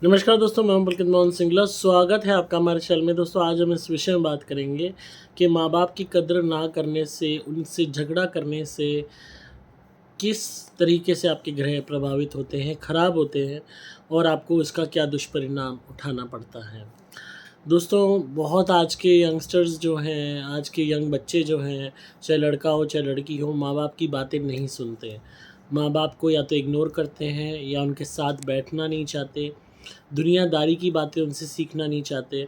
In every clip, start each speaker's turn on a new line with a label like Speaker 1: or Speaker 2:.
Speaker 1: नमस्कार दोस्तों, मैं हूं पुलकित मोहन सिंगला। स्वागत है आपका हमारे चैनल में। दोस्तों, आज हम इस विषय में बात करेंगे कि माँ बाप की कद्र ना करने से, उनसे झगड़ा करने से किस तरीके से आपके ग्रह प्रभावित होते हैं, खराब होते हैं और आपको इसका क्या दुष्परिणाम उठाना पड़ता है। दोस्तों, बहुत आज के यंगस्टर्स जो हैं, आज के यंग बच्चे जो हैं, चाहे लड़का हो चाहे लड़की हो, माँ बाप की बातें नहीं सुनते। माँ बाप को या तो इग्नोर करते हैं या उनके साथ बैठना नहीं चाहते, दुनियादारी की बातें उनसे सीखना नहीं चाहते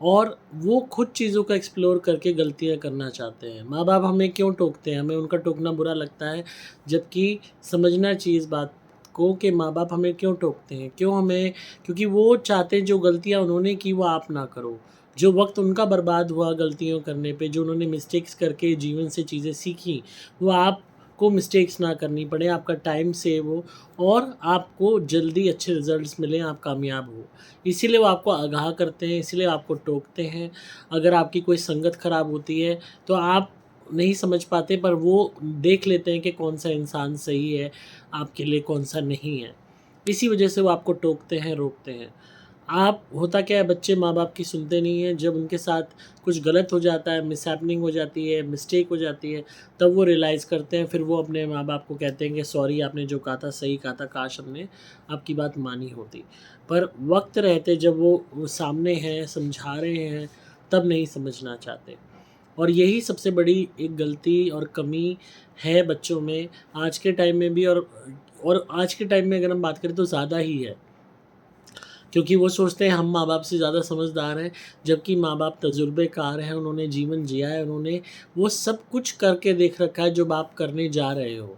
Speaker 1: और वो खुद चीज़ों का एक्सप्लोर करके गलतियाँ करना चाहते हैं। माँ-बाप हमें क्यों टोकते हैं? हमें उनका टोकना बुरा लगता है, जबकि समझना चाहिए इस बात को कि माँ-बाप हमें क्यों टोकते हैं? क्यों हमें क्योंकि वो चाहते हैं जो गलतियाँ उन्होंने की वो आप ना करो। जो वक़्त उनका बर्बाद हुआ गलतियों करने पे, जो उन्होंने मिस्टेक्स करके जीवन से चीज़ें सीखी, वो आपको मिस्टेक्स ना करनी पड़े, आपका टाइम सेव हो और आपको जल्दी अच्छे रिज़ल्ट्स मिलें, आप कामयाब हो। इसीलिए वो आपको आगाह करते हैं, इसीलिए आपको टोकते हैं। अगर आपकी कोई संगत खराब होती है, तो आप नहीं समझ पाते, पर वो देख लेते हैं कि कौन-सा इंसान सही है आपके लिए, कौन-सा नहीं है। इसी वजह से वो आपको टोकते हैं, रोकते हैं। आप होता क्या है, बच्चे माँ-बाप की सुनते नहीं हैं। जब उनके साथ कुछ गलत हो जाता है, मिसहैपनिंग हो जाती है, मिस्टेक हो जाती है, तब वो रियलाइज़ करते हैं। फिर वो अपने माँ-बाप को कहते हैं कि सॉरी, आपने जो कहा था सही कहा था, काश हमने आपकी बात मानी होती। पर वक़्त रहते जब वो सामने हैं, समझा रहे हैं, तब नहीं समझना चाहते। और यही सबसे बड़ी एक गलती और कमी है बच्चों में आज के टाइम में भी, और आज के टाइम में अगर हम बात करें तो ज़्यादा ही है। क्योंकि वो सोचते हैं हम माँ-बाप से ज़्यादा समझदार हैं, जबकि माँ-बाप तजुर्बेकार हैं, उन्होंने जीवन जिया है, उन्होंने वो सब कुछ करके देख रखा है जो आप करने जा रहे हो।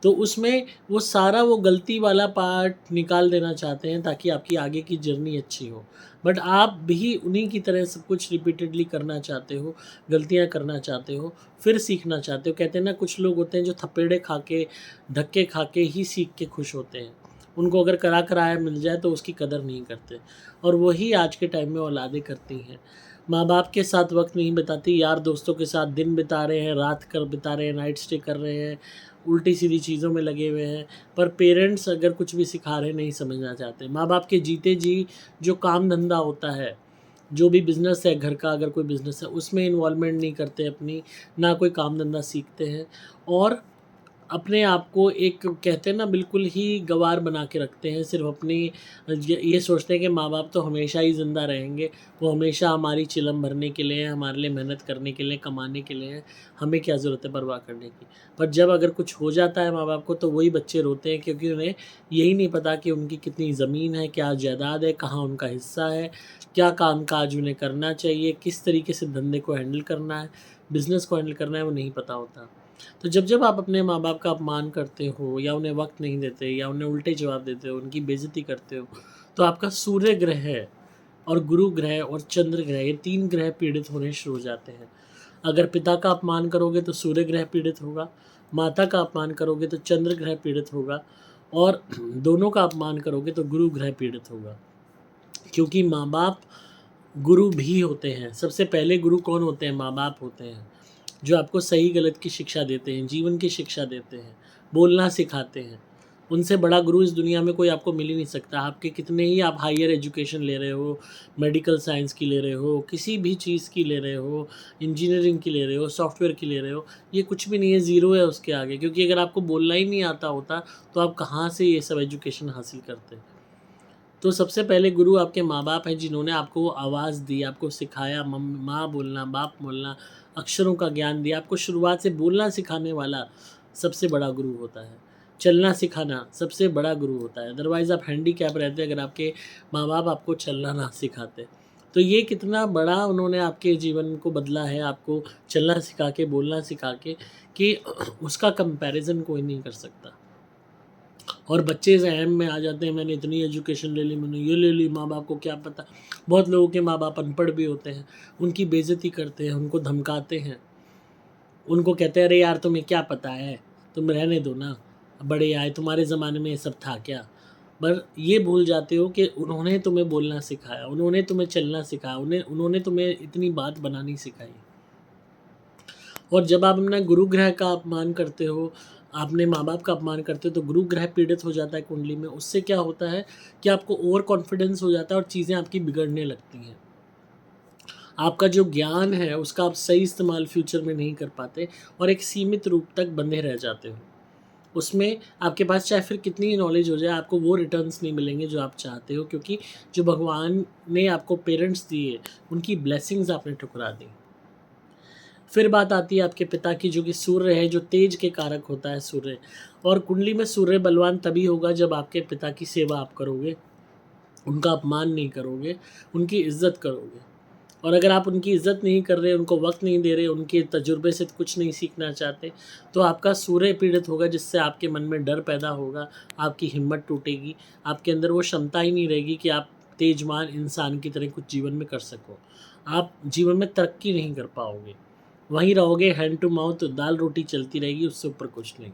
Speaker 1: तो उसमें वो सारा वो गलती वाला पार्ट निकाल देना चाहते हैं ताकि आपकी आगे की जर्नी अच्छी हो। बट आप भी उन्हीं की तरह सब कुछ रिपीटेडली करना चाहते हो, गलतियाँ करना चाहते हो, फिर सीखना चाहते हो। कहते हैं ना, कुछ लोग होते हैं जो थपेड़े खा के, धक्के खा के ही सीख के खुश होते हैं। उनको अगर करा-कराया मिल जाए तो उसकी कदर नहीं करते, और वही आज के टाइम में औलादें करती हैं। माँ-बाप के साथ वक़्त नहीं बिताती, यार दोस्तों के साथ दिन बिता रहे हैं, रात कर बिता रहे हैं, नाइट स्टे कर रहे हैं, उल्टी-सीधी चीज़ों में लगे हुए हैं। पर पेरेंट्स अगर कुछ भी सिखा रहे हैं, नहीं समझना चाहते। माँ-बाप के जीते जी जो काम-धंधा होता है, जो भी बिज़नेस है घर का, अगर कोई बिज़नेस है, उसमें इन्वॉल्वमेंट नहीं करते अपनी, ना कोई काम-धंधा सीखते हैं और अपने आप को एक कहते हैं ना बिल्कुल ही गँवार बना के रखते हैं। सिर्फ़ अपनी ये सोचते हैं कि माँ-बाप तो हमेशा ही ज़िंदा रहेंगे, वो हमेशा हमारी चिलम भरने के लिए हैं, हमारे लिए मेहनत करने के लिए, कमाने के लिए हैं, हमें क्या ज़रूरत है परवाह करने की। पर जब अगर कुछ हो जाता है माँ-बाप को, तो वही बच्चे रोते हैं, क्योंकि उन्हें यही नहीं पता कि उनकी कितनी ज़मीन है, क्या जायदाद है, कहाँ उनका हिस्सा है, क्या काम-काज उन्हें करना चाहिए, किस तरीके से धंधे को हैंडल करना है, बिज़नेस को हैंडल करना है, वो नहीं पता होता। तो जब-जब आप अपने माँ-बाप का अपमान करते हो या उन्हें वक़्त नहीं देते या उन्हें उल्टे जवाब देते हो, उनकी बेइज़्ज़ती करते हो, तो आपका सूर्य ग्रह और गुरु ग्रह और चंद्र ग्रह, ये 3 ग्रह पीड़ित होने शुरू हो जाते हैं। अगर पिता का अपमान करोगे तो सूर्य ग्रह पीड़ित होगा, माता का अपमान करोगे तो चंद्र ग्रह पीड़ित होगा और दोनों का अपमान करोगे तो गुरु ग्रह पीड़ित होगा। क्योंकि माँ-बाप गुरु भी होते हैं। सबसे पहले गुरु कौन होते हैं? माँ-बाप होते हैं। जो आपको सही-गलत की शिक्षा देते हैं, जीवन की शिक्षा देते हैं, बोलना सिखाते हैं। उनसे बड़ा गुरु इस दुनिया में कोई आपको मिल ही नहीं सकता। आपके कितने ही आप हायर एजुकेशन ले रहे हो, मेडिकल साइंस की ले रहे हो, किसी भी चीज़ की ले रहे हो, इंजीनियरिंग की ले रहे हो, सॉफ्टवेयर की ले रहे हो, ये कुछ भी नहीं है, ज़ीरो है उसके आगे। क्योंकि अगर आपको बोलना ही नहीं आता होता, तो आप कहाँ से ये सब एजुकेशन हासिल करते? तो सबसे पहले गुरु आपके माँ-बाप हैं, जिन्होंने आपको आवाज़ दी, आपको सिखाया माँ बोलना, बाप बोलना, अक्षरों का ज्ञान दिया। आपको शुरुआत से बोलना सिखाने वाला सबसे बड़ा गुरु होता है। चलना सिखाना सबसे बड़ा गुरु होता है। अदरवाइज़ आप हैंडीकैप रहते अगर आपके माँ-बाप आपको चलना ना सिखाते। तो ये कितना बड़ा उन्होंने आपके जीवन को बदला है, आपको चलना सिखा के, बोलना सिखा के, कि उसका कंपैरिज़न कोई नहीं कर सकता। और बच्चे इस वहम में आ जाते हैं, मैंने इतनी एजुकेशन ले ली, मैंने ये ले ली, माँ-बाप को क्या पता। बहुत लोगों के माँ-बाप अनपढ़ भी होते हैं, उनकी बेइज़्ज़ती करते हैं, उनको धमकाते हैं, उनको कहते हैं, "अरे यार, तुम्हें क्या पता है? तुम रहने दो ना, बड़े आए, तुम्हारे ज़माने में ये सब था क्या?" पर ये भूल जाते हो कि उन्होंने तुम्हें बोलना सिखाया, उन्होंने तुम्हें चलना सिखाया, उन्होंने तुम्हें इतनी बात बनानी सिखाई। और जब आप अपना गुरु ग्रह का अपमान करते हो, आपने माँ बाप का अपमान करते हो तो गुरु ग्रह पीड़ित हो जाता है कुंडली में। उससे क्या होता है कि आपको ओवर कॉन्फिडेंस हो जाता है और चीज़ें आपकी बिगड़ने लगती हैं। आपका जो ज्ञान है उसका आप सही इस्तेमाल फ्यूचर में नहीं कर पाते और एक सीमित रूप तक बंधे रह जाते हो। उसमें आपके पास चाहे फिर कितनी ही नॉलेज हो जाए, आपको वो रिटर्न्स नहीं मिलेंगे जो आप चाहते हो, क्योंकि जो भगवान ने आपको पेरेंट्स दिए, उनकी ब्लेसिंग्स आपने ठुकरा दी। फिर बात आती है आपके पिता की, जो कि सूर्य है, जो तेज के कारक होता है सूर्य। और कुंडली में सूर्य बलवान तभी होगा जब आपके पिता की सेवा आप करोगे, उनका अपमान नहीं करोगे, उनकी इज्जत करोगे। और अगर आप उनकी इज्जत नहीं कर रहे, उनको वक्त नहीं दे रहे, उनके तजुर्बे से कुछ नहीं सीखना चाहते, तो आपका सूर्य पीड़ित होगा, जिससे आपके मन में डर पैदा होगा, आपकी हिम्मत टूटेगी, आपके अंदर वो क्षमता ही नहीं रहेगी कि आप तेजमान इंसान की तरह कुछ जीवन में कर सको। आप जीवन में तरक्की नहीं कर पाओगे, वहीं रहोगे हैंड टू माउथ, दाल रोटी चलती रहेगी, उससे ऊपर कुछ नहीं।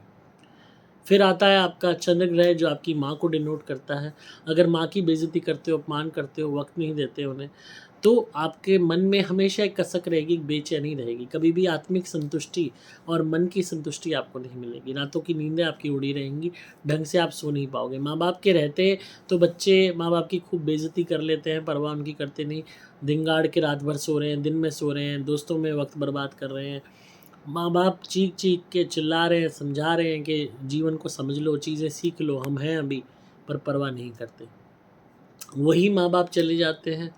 Speaker 1: फिर आता है आपका चंद्र ग्रह, जो आपकी माँ को डिनोट करता है। अगर माँ की बेइज्जती करते हो, अपमान करते हो, वक्त नहीं देते उन्हें, तो आपके मन में हमेशा एक कसक रहेगी, एक बेचैनी रहेगी। कभी भी आत्मिक संतुष्टि और मन की संतुष्टि आपको नहीं मिलेगी। रातों की नींदें आपकी उड़ी रहेंगी, ढंग से आप सो नहीं पाओगे। माँ बाप के रहते तो बच्चे माँ बाप की खूब बेइज्जती कर लेते हैं, परवाह उनकी करते नहीं। दिन गाड़ के रात भर सो रहे हैं, दिन में सो रहे हैं, दोस्तों में वक्त बर्बाद कर रहे हैं। माँ बाप चीख चीख के चिल्ला रहे हैं, समझा रहे हैं कि जीवन को समझ लो, चीज़ें सीख लो, हम हैं अभी, पर परवाह नहीं करते। वही माँ बाप चले जाते हैं,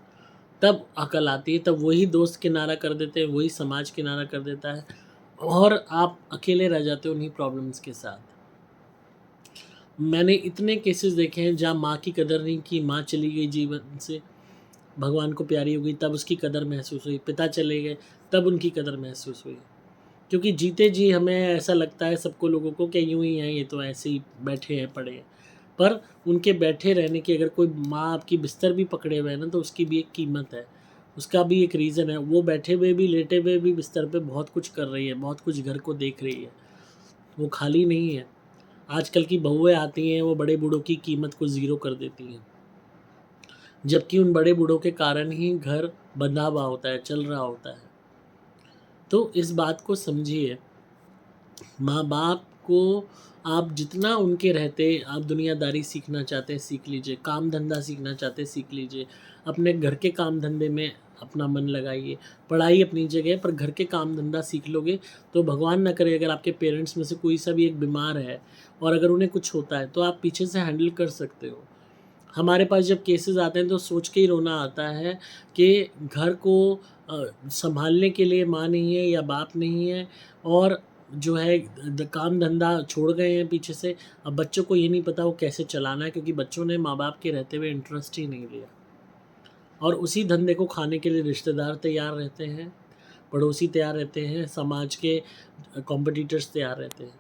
Speaker 1: तब अकल आती है, तब वही दोस्त किनारा कर देते हैं, वही समाज किनारा कर देता है, और आप अकेले रह जाते हो उन्हीं प्रॉब्लम्स के साथ। मैंने इतने केसेस देखे हैं जहाँ माँ की कदर नहीं की, माँ चली गई जीवन से, भगवान को प्यारी हो गई, तब उसकी कदर महसूस हुई। पिता चले गए, तब उनकी कदर महसूस हुई। क्योंकि जीते जी हमें ऐसा लगता है सबको, लोगों को, कि यूँ ही हैं, ये तो ऐसे ही बैठे हैं, पड़े हैं। पर उनके बैठे रहने की, अगर कोई माँ आपकी बिस्तर भी पकड़े हुए है ना, तो उसकी भी एक कीमत है, उसका भी एक रीज़न है। वो बैठे हुए भी, लेटे हुए भी बिस्तर पे बहुत कुछ कर रही है, बहुत कुछ घर को देख रही है, वो खाली नहीं है। आजकल की बहुएँ आती हैं, वो बड़े बूढ़ों की कीमत को ज़ीरो कर देती हैं, जबकि उन बड़े बूढ़ों के कारण ही घर बंधा हुआ होता है, चल रहा होता है। तो इस बात को समझिए, माँ बाप को आप जितना उनके रहते, आप दुनियादारी सीखना चाहते हैं सीख लीजिए, काम धंधा सीखना चाहते हैं सीख लीजिए, अपने घर के काम धंधे में अपना मन लगाइए। पढ़ाई अपनी जगह, पर घर के काम धंधा सीख लोगे तो भगवान ना करे अगर आपके पेरेंट्स में से कोई सा भी एक बीमार है और अगर उन्हें कुछ होता है, तो आप पीछे से हैंडल कर सकते हो। हमारे पास जब केसेस आते हैं तो सोच के ही रोना आता है कि घर को संभालने के लिए माँ नहीं है या बाप नहीं है, और जो है काम धंधा छोड़ गए हैं पीछे से। अब बच्चों को ये नहीं पता वो कैसे चलाना है, क्योंकि बच्चों ने माँ बाप के रहते हुए इंटरेस्ट ही नहीं लिया, और उसी धंधे को खाने के लिए रिश्तेदार तैयार रहते हैं, पड़ोसी तैयार रहते हैं, समाज के कॉम्पिटिटर्स तैयार रहते हैं।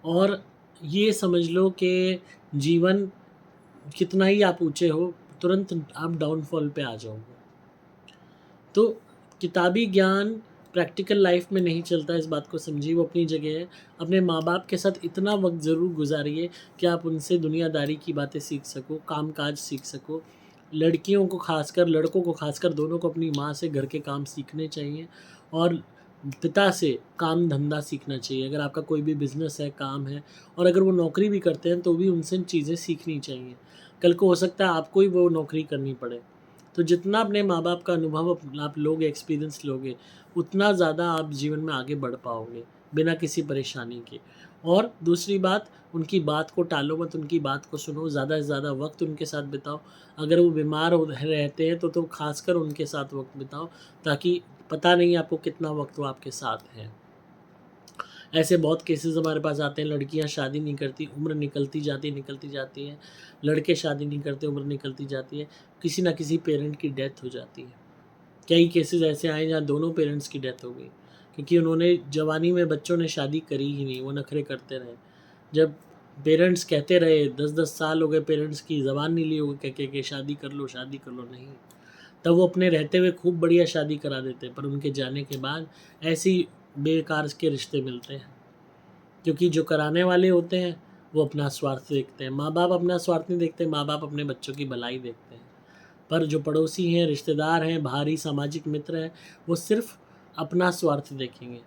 Speaker 1: और ये समझ लो कि जीवन कितना ही आप ऊँचे हो, तुरंत आप डाउनफॉल पे आ जाओगे। तो किताबी ज्ञान प्रैक्टिकल लाइफ में नहीं चलता, इस बात को समझिए, वो अपनी जगह है। अपने माँ-बाप के साथ इतना वक़्त ज़रूर गुज़ारिए कि आप उनसे दुनियादारी की बातें सीख सको, काम-काज सीख सको। लड़कियों को ख़ासकर, लड़कों को ख़ासकर, दोनों को अपनी माँ से घर के काम सीखने चाहिए, और पिता से काम-धंधा सीखना चाहिए। अगर आपका कोई भी बिज़नेस है, काम है, और अगर वो नौकरी भी करते हैं, तो भी उनसे चीज़ें सीखनी चाहिए। कल को हो सकता है आपको ही वो नौकरी करनी पड़े। तो जितना अपने माँ-बाप का अनुभव आप लोगे, एक्सपीरियंस लोगे, उतना ज़्यादा आप जीवन में आगे बढ़ पाओगे, बिना किसी परेशानी के। और दूसरी बात, उनकी बात को टालो मत, उनकी बात को सुनो, ज़्यादा से ज़्यादा वक़्त उनके साथ बिताओ। अगर वो बीमार रहते हैं तो ख़ासकर उनके साथ वक़्त बिताओ, ताकि पता नहीं आपको कितना वक़्त वो आपके साथ हैं। ऐसे बहुत केसेस हमारे पास आते हैं, लड़कियां शादी नहीं करती, उम्र निकलती जाती है, लड़के शादी नहीं करते, उम्र निकलती जाती है, किसी ना किसी पेरेंट की डेथ हो जाती है। कई केसेस ऐसे आए जहाँ दोनों पेरेंट्स की डेथ हो गई, क्योंकि उन्होंने जवानी में, बच्चों ने शादी करी ही नहीं, वो नखरे करते रहे। जब पेरेंट्स कहते रहे, 10-10 साल हो गए पेरेंट्स की ज़बान नहीं ली होगी कह के शादी कर लो, शादी कर लो, नहीं। तब वो अपने रहते हुए खूब बढ़िया शादी करा देते, पर उनके जाने के बाद ऐसी बेकार के रिश्ते मिलते हैं, क्योंकि जो कराने वाले होते हैं वो अपना स्वार्थ देखते हैं। माँ बाप अपना स्वार्थ नहीं देखते, माँ बाप अपने बच्चों की भलाई देखते हैं। पर जो पड़ोसी हैं, रिश्तेदार हैं, बाहरी सामाजिक मित्र हैं, वो सिर्फ अपना स्वार्थ देखेंगे,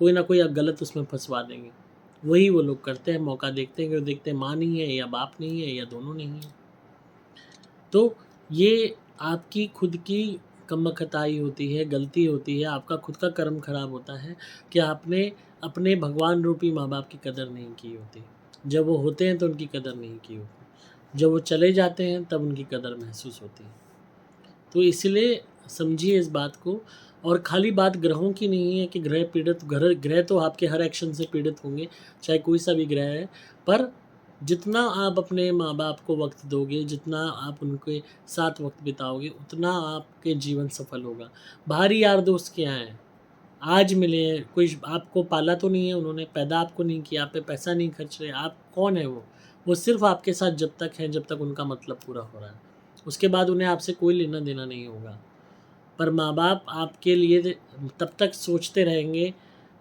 Speaker 1: कोई ना कोई गलत उसमें फंसवा देंगे। वही वो लोग करते हैं, मौका देखते हैं कि वो देखते हैं माँ नहीं है या बाप नहीं है या दोनों नहीं है। तो ये आपकी खुद की कमबख्ताई होती है, गलती होती है, आपका खुद का कर्म खराब होता है कि आपने अपने भगवान रूपी माँ-बाप की कदर नहीं की होती। जब वो होते हैं तो उनकी कदर नहीं की होती। जब वो चले जाते हैं तब उनकी कदर महसूस होती है। तो इसलिए समझिए इस बात को। और खाली बात ग्रहों की नहीं है कि ग्रह पीड़ित, ग्रह तो आपके हर एक्शन से पीड़ित होंगे, चाहे कोई सा भी ग्रह है। पर जितना आप अपने माँ-बाप को वक़्त दोगे, जितना आप उनके साथ वक़्त बिताओगे, उतना आपके जीवन सफल होगा। बाहरी यार दोस्त क्या हैं? आज मिले हैं, कोई आपको पाला तो नहीं है उन्होंने, पैदा आपको नहीं किया, आप पे पैसा नहीं खर्च रहे, आप कौन है वो? वो सिर्फ़ आपके साथ जब तक हैं, जब तक उनका मतलब पूरा हो रहा है। उसके बाद उन्हें आपसे कोई लेना-देना नहीं होगा। पर माँ-बाप आपके लिए तब तक सोचते रहेंगे,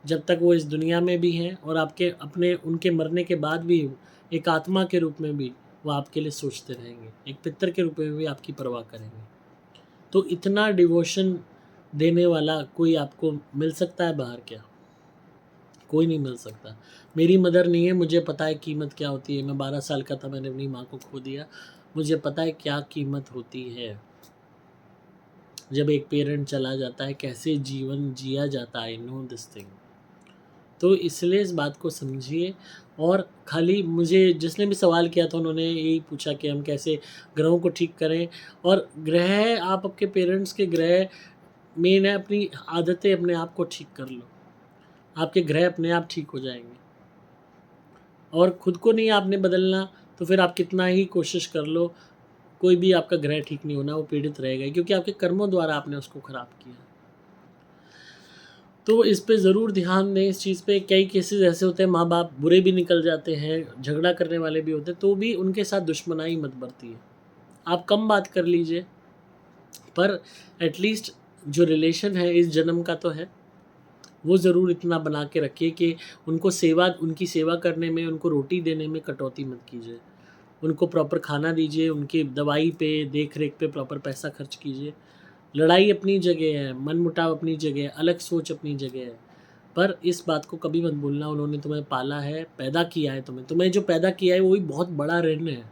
Speaker 1: जब तक वो इस दुनिया में भी हैं, और आपके अपने उनके मरने के बाद भी एक आत्मा के रूप में भी वो आपके लिए सोचते रहेंगे। एक पितर के रूप में भी आपकी परवाह करेंगे। तो इतना डिवोशन देने वाला कोई आपको मिल सकता है बाहर क्या? कोई नहीं मिल सकता। मेरी मदर नहीं है, मुझे पता है कीमत क्या होती है। मैं 12 साल का था, मैंने अपनी माँ को खो दिया। मुझे पता है क्या कीमत होती है। जब एक पेरेंट चला जाता है, कैसे जीवन जिया जाता है, आई नो दिस थिंग। तो इसलिए इस बात को समझिए। और खाली मुझे जिसने भी सवाल किया था उन्होंने यही पूछा कि हम कैसे ग्रहों को ठीक करें। और ग्रह, आप आपके पेरेंट्स के ग्रह मेन है, अपनी आदतें अपने आप को ठीक कर लो, आपके ग्रह अपने आप ठीक हो जाएंगे। और खुद को नहीं आपने बदलना, तो फिर आप कितना ही कोशिश कर लो, कोई भी आपका ग्रह ठीक नहीं होना, वो पीड़ित रहेगा, क्योंकि आपके कर्मों द्वारा आपने उसको खराब किया। तो इस पे ज़रूर ध्यान दें, इस चीज़ पे। कई केसेस ऐसे होते हैं, माँ बाप बुरे भी निकल जाते हैं, झगड़ा करने वाले भी होते हैं, तो भी उनके साथ दुश्मनाई मत बरतिए। आप कम बात कर लीजिए, पर एटलीस्ट जो रिलेशन है इस जन्म का तो है, वो ज़रूर इतना बना के रखिए कि उनकी सेवा करने में, उनको रोटी देने में कटौती मत कीजिए। उनको प्रॉपर खाना दीजिए, उनकी दवाई पे, देख-रेख पे प्रॉपर पैसा खर्च कीजिए। लड़ाई अपनी जगह है, मनमुटाव अपनी जगह है, अलग सोच अपनी जगह है। पर इस बात को कभी मत भूलना, उन्होंने तुम्हें पाला है, पैदा किया है तुम्हें जो पैदा किया है वही बहुत बड़ा ऋण है,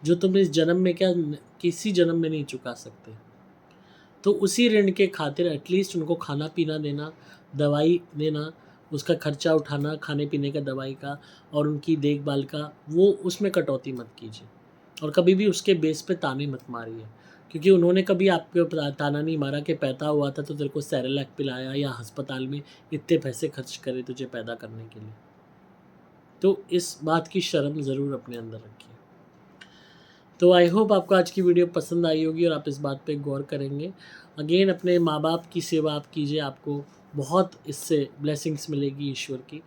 Speaker 1: जो तुम इस जन्म में क्या किसी जन्म में नहीं चुका सकते। तो उसी ऋण के खातिर एटलीस्ट उनको खाना-पीना देना, दवाई देना, उसका खर्चा उठाना, खाने-पीने का, दवाई का और उनकी देखभाल का, वो उसमें कटौती मत कीजिए। और कभी भी उसके बेस पे ताने मत मारिए, क्योंकि उन्होंने कभी आपके ऊपर ताना नहीं मारा कि पैदा हुआ था तो तेरे को सेरेलैक पिलाया या अस्पताल में इतने पैसे खर्च करे तुझे पैदा करने के लिए। तो इस बात की शर्म ज़रूर अपने अंदर रखिए। तो आई होप आपको आज की वीडियो पसंद आई होगी और आप इस बात पे गौर करेंगे। अगेन अपने माँ-बाप की सेवा आप कीजिए, आपको बहुत इससे ब्लेसिंग्स मिलेगी ईश्वर की।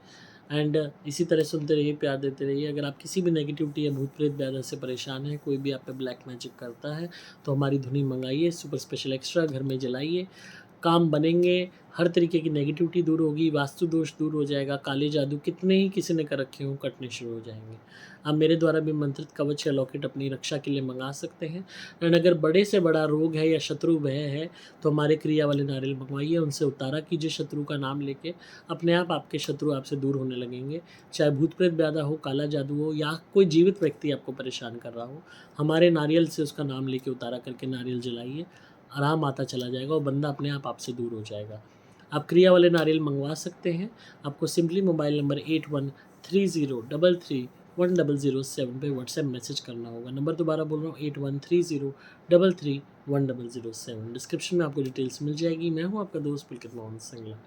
Speaker 1: एंड इसी तरह सुनते रहिए, प्यार देते रहिए। अगर आप किसी भी नेगेटिविटी या भूत-प्रेत व्याधा से परेशान हैं, कोई भी आप पे ब्लैक मैजिक करता है, तो हमारी धुनी मँगाइए, सुपर स्पेशल एक्स्ट्रा घर में जलाइए, काम बनेंगे, हर तरीके की नेगेटिविटी दूर होगी, वास्तु दोष दूर हो जाएगा, काले जादू कितने ही किसी ने कर रखे हों, कटने शुरू हो जाएँगे। आप मेरे द्वारा भी मंत्रित कवच या लॉकेट अपनी रक्षा के लिए मंगा सकते हैं। एंड अगर बड़े से बड़ा रोग है या शत्रु भय है, तो हमारे क्रिया वाले नारियल मंगवाइए, उनसे उतारा कीजिए शत्रु का नाम लेके, अपने आप आपके शत्रु आपसे दूर होने लगेंगे। चाहे भूत-प्रेत व्याधा हो, काला जादू हो या कोई जीवित व्यक्ति आपको परेशान कर रहा हो, हमारे नारियल से उसका नाम लेके उतारा करके नारियल जलाइए, आराम आता चला जाएगा और बंदा अपने आप आपसे दूर हो जाएगा। आप क्रिया वाले नारियल मंगवा सकते हैं। आपको सिंपली मोबाइल नंबर 8130331007 पे व्हाट्सएप मैसेज करना होगा। नंबर दोबारा बोल रहा हूँ, 8130331007। डिस्क्रिप्शन में आपको डिटेल्स मिल जाएगी। मैं हूँ आपका दोस्त पुलकित मोहन सिंगला।